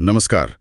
नमस्कार।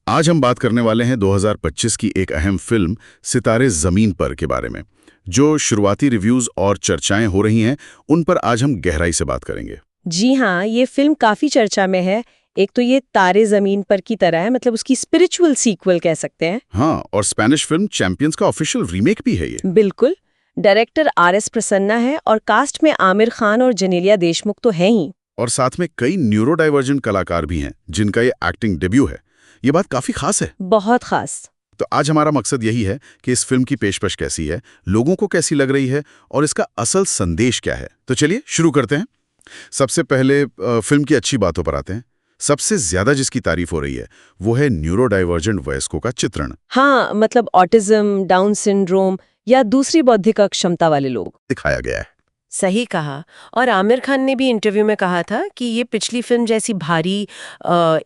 आज हम बात करने वाले हैं 2025 की एक अहम फिल्म सितारे ज़मीन पर के बारे में। जो शुरुआती रिव्यूज़ और चर्चाएं हो रही हैं, उन पर आज हम गहराई से बात करेंगे। जी हाँ, ये फिल्म काफी चर्चा में है। एक तो ये तारे जमीन पर की तरह है, मतलब उसकी स्पिरिचुअल सीक्वल कह सकते हैं। हाँ, और स्पेनिश फिल्म चैंपियंस का ऑफिशियल रीमेक भी है ये। बिल्कुल। Director RS. प्रसन्ना है और कास्ट में आमिर खान और जेनेलिया देशमुख तो हैं ही। और साथ में कई न्यूरो डाइवर्जेंट कलाकार भी हैं, जिनका ये एक्टिंग डेब्यू है। ये बात काफ़ी खास है। बहुत खास। तो आज हमारा मकसद यही है कि इस फिल्म की पेशकश कैसी है, लोगों को कैसी लग रही है और इसका असल संदेश क्या है। तो चलिए शुरू करते हैं। सबसे पहले फिल्म की अच्छी बातों पर आते हैं। सबसे ज्यादा जिसकी तारीफ हो रही है वो है न्यूरो डाइवर्जेंट वयस्कों का चित्रण। हाँ, मतलब ऑटिज्म, डाउन सिंड्रोम या दूसरी बौद्धिक अक्षमता वाले लोग दिखाया गया है। सही कहा। और आमिर खान ने भी इंटरव्यू में कहा था कि ये पिछली फिल्म जैसी भारी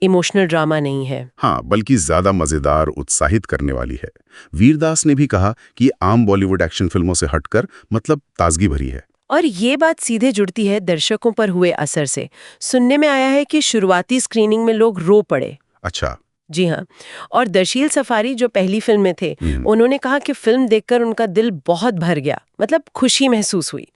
इमोशनल ड्रामा नहीं है। हाँ, बल्कि ज्यादा मजेदार, उत्साहित करने वाली है। वीरदास ने भी कहा कि ये आम बॉलीवुड एक्शन फिल्मों से हटकर मतलब ताजगी भरी है। और ये बात सीधे जुड़ती है दर्शकों पर हुए असर से। सुनने में आया है कि शुरुआती स्क्रीनिंग में लोग रो पड़े। अच्छा। जी हाँ। और दर्शील सफारी जो पहली फिल्म में थे, उन्होंने कहा कि फिल्म देखकर उनका दिल बहुत भर गया, मतलब खुशी महसूस हुई।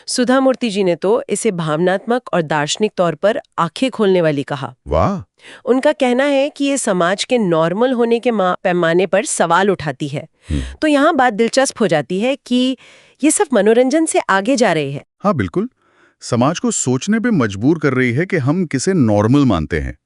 सुधा मूर्ति जी ने तो इसे भावनात्मक और दार्शनिक तौर पर आंखें खोलने वाली कहा। वाह। उनका कहना है कि ये समाज के नॉर्मल होने के पैमाने पर सवाल उठाती है। तो यहाँ बात दिलचस्प हो जाती है कि ये सब मनोरंजन से आगे जा रही है। हाँ बिल्कुल, समाज को सोचने पे मजबूर कर रही है कि हम किसे नॉर्मल मानते हैं।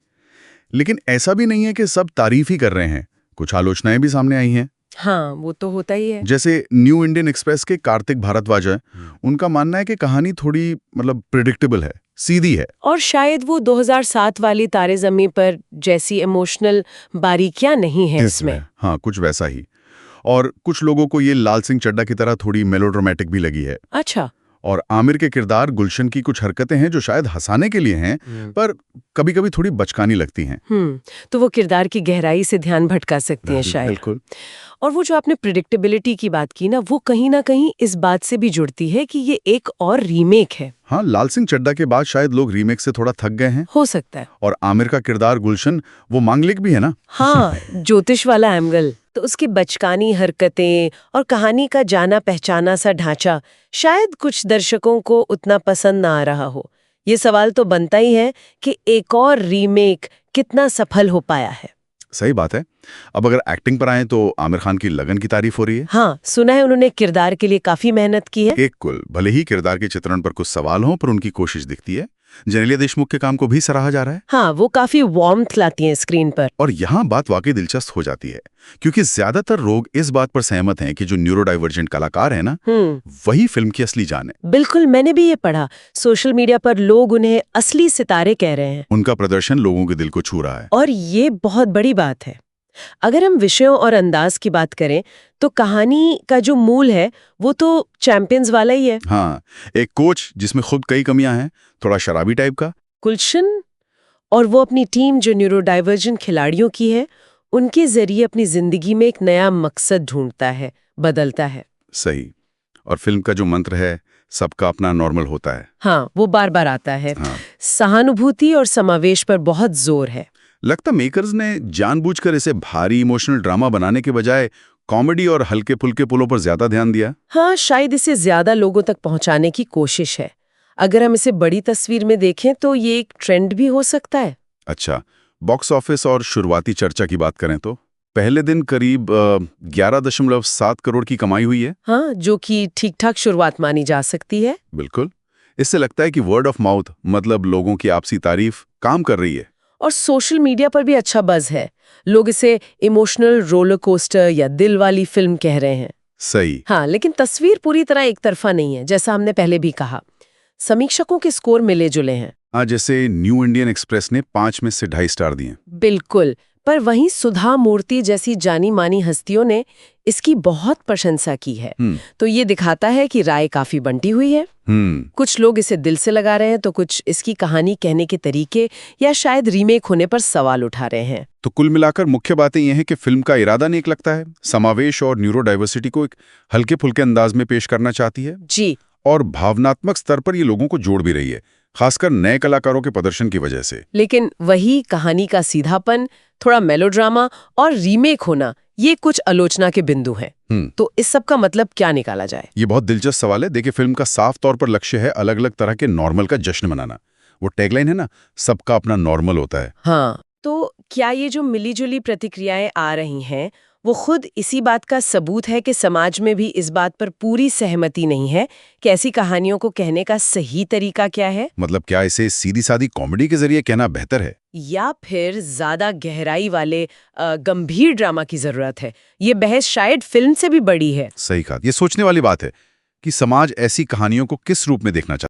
लेकिन ऐसा भी नहीं है कि सब तारीफ ही कर रहे हैं, कुछ आलोचनाएं भी सामने आई हैं। हाँ, वो तो होता ही है। जैसे न्यू इंडियन एक्सप्रेस के कार्तिक भारद्वाज हैं, उनका मानना है कि कहानी थोड़ी मतलब प्रिडिक्टेबल है, सीधी है। और शायद वो 2007 वाली तारे ज़मीं पर जैसी इमोशनल बारीकियां नहीं है इसमें। हाँ, कुछ वैसा ही। और कुछ लोगों को ये लाल सिंह चड्ढा की तरह थोड़ी मेलोड्रामेटिक भी लगी है। अच्छा। और आमिर के किरदार गुलशन की कुछ हरकतें हैं जो शायद हंसाने के लिए हैं, पर कभी-कभी थोड़ी बचकानी लगती हैं। तो वो किरदार की गहराई से ध्यान भटका सकती हैं शायद। बिल्कुल। और वो जो आपने प्रिडिक्टेबिलिटी की बात की ना कहीं इस बात से भी जुड़ती है कि ये एक और रीमेक है। हाँ, लाल सिंह चड्ढा के बाद शायद लोग रीमेक से थोड़ा थक गए हैं। हो सकता है। और आमिर का किरदार गुलशन वो मांगलिक भी है ना। हाँ, ज्योतिष वाला एंगल। तो उसकी बचकानी हरकतें और कहानी का जाना पहचाना सा ढांचा शायद कुछ दर्शकों को उतना पसंद ना आ रहा हो। ये सवाल तो बनता ही है कि एक और रीमेक कितना सफल हो पाया है। सही बात है। अब अगर एक्टिंग पर आए तो आमिर खान की लगन की तारीफ हो रही है। हाँ, सुना है उन्होंने किरदार के लिए काफी मेहनत की है। एक कुल भले ही किरदार के चित्रण पर कुछ सवाल हों, पर उनकी कोशिश दिखती है। जेनेलिया देशमुख के काम को भी सराहा जा रहा है। हाँ, वो काफी वार्मथ लाती हैं स्क्रीन पर। और यहाँ बात वाकई दिलचस्प हो जाती है, क्योंकि ज्यादातर लोग इस बात पर सहमत हैं कि जो न्यूरो डाइवर्जेंट कलाकार है ना, वही फिल्म की असली जान है। बिल्कुल, मैंने भी ये पढ़ा। सोशल मीडिया पर लोग उन्हें असली सितारे कह रहे हैं। उनका प्रदर्शन लोगों के दिल को छू रहा है। और ये बहुत बड़ी बात है। अगर हम विषयों और अंदाज की बात करें तो कहानी का जो मूल है वो तो चैंपियंस वाला ही है। हाँ, एक कोच जिसमें खुद कई कमियां हैं, थोड़ा शराबी टाइप का गुलशन, और वो अपनी टीम जो न्यूरो डाइवर्जेंट खिलाड़ियों की है, उनके जरिए अपनी जिंदगी में एक नया मकसद ढूंढता है, बदलता है। सही। और फिल्म का जो मंत्र है, सबका अपना नॉर्मल होता है। हाँ, वो बार बार आता है। हाँ। सहानुभूति और समावेश पर बहुत जोर है। लगता मेकर्स ने जानबूझकर इसे भारी इमोशनल ड्रामा बनाने के बजाय कॉमेडी और हल्के फुल्के पुलों पर ज्यादा ध्यान दिया। हाँ, शायद इसे ज्यादा लोगों तक पहुंचाने की कोशिश है। अगर हम इसे बड़ी तस्वीर में देखें तो ये एक ट्रेंड भी हो सकता है। अच्छा, बॉक्स ऑफिस और शुरुआती चर्चा की बात करें तो पहले दिन करीब 11.7 करोड़ की कमाई हुई है। हाँ, जो कि ठीक-ठाक शुरुआत मानी जा सकती है। बिल्कुल। इससे लगता है कि वर्ड ऑफ माउथ, मतलब लोगों की आपसी तारीफ काम कर रही है। और सोशल मीडिया पर भी अच्छा बज़ है। लोग इसे इमोशनल रोलर कोस्टर या दिल वाली फिल्म कह रहे हैं। सही। हाँ, लेकिन तस्वीर पूरी तरह एक तरफा नहीं है, जैसा हमने पहले भी कहा। समीक्षकों के स्कोर मिले जुले हैं। हाँ, जैसे न्यू इंडियन एक्सप्रेस ने 5 में से 2.5 स्टार दिए। बिल्कुल। पर वहीं सुधा मूर्ति जैसी जानी मानी हस्तियों ने इसकी बहुत प्रशंसा की है। तो ये दिखाता है कि राय काफी बंटी हुई है। कुछ लोग इसे दिल से लगा रहे हैं तो कुछ इसकी कहानी कहने के तरीके या शायद रीमेक होने पर सवाल उठा रहे हैं। तो कुल मिलाकर मुख्य बातें यह है कि फिल्म का इरादा नेक लगता है, समावेश और न्यूरो डाइवर्सिटी को एक हल्के फुल्के अंदाज में पेश करना चाहती है जी। और भावनात्मक स्तर पर ये लोगों को जोड़ भी रही है। खासकर नए कलाकारों के प्रदर्शन की वजह से। लेकिन वही कहानी का सीधापन, थोड़ा मेलोड्रामा और रीमेक होना, ये कुछ आलोचना के बिंदु हैं। तो इस सब का मतलब क्या निकाला जाए? ये बहुत दिलचस्प सवाल है। देखिए, फिल्म का साफ तौर पर लक्ष्य है अलग अलग तरह के नॉर्मल का जश्न मनाना। वो टैगलाइन है ना, सबका अपना नॉर्मल होता है। हाँ, तो क्या ये जो मिलीजुली प्रतिक्रियाएं आ रही हैं, वो खुद इसी बात का सबूत है कि समाज में भी इस बात पर पूरी सहमति नहीं है कि ऐसी कहानियों को कहने का सही तरीका क्या है? मतलब क्या इसे सीधी सादी कॉमेडी के जरिए कहना बेहतर है, या फिर ज्यादा गहराई वाले गंभीर ड्रामा की जरूरत है? ये बहस शायद फिल्म से भी बड़ी है। सही कहा। ये सोचने वाली बात है कि समाज ऐसी कहानियों को किस रूप में देखना चाहता है।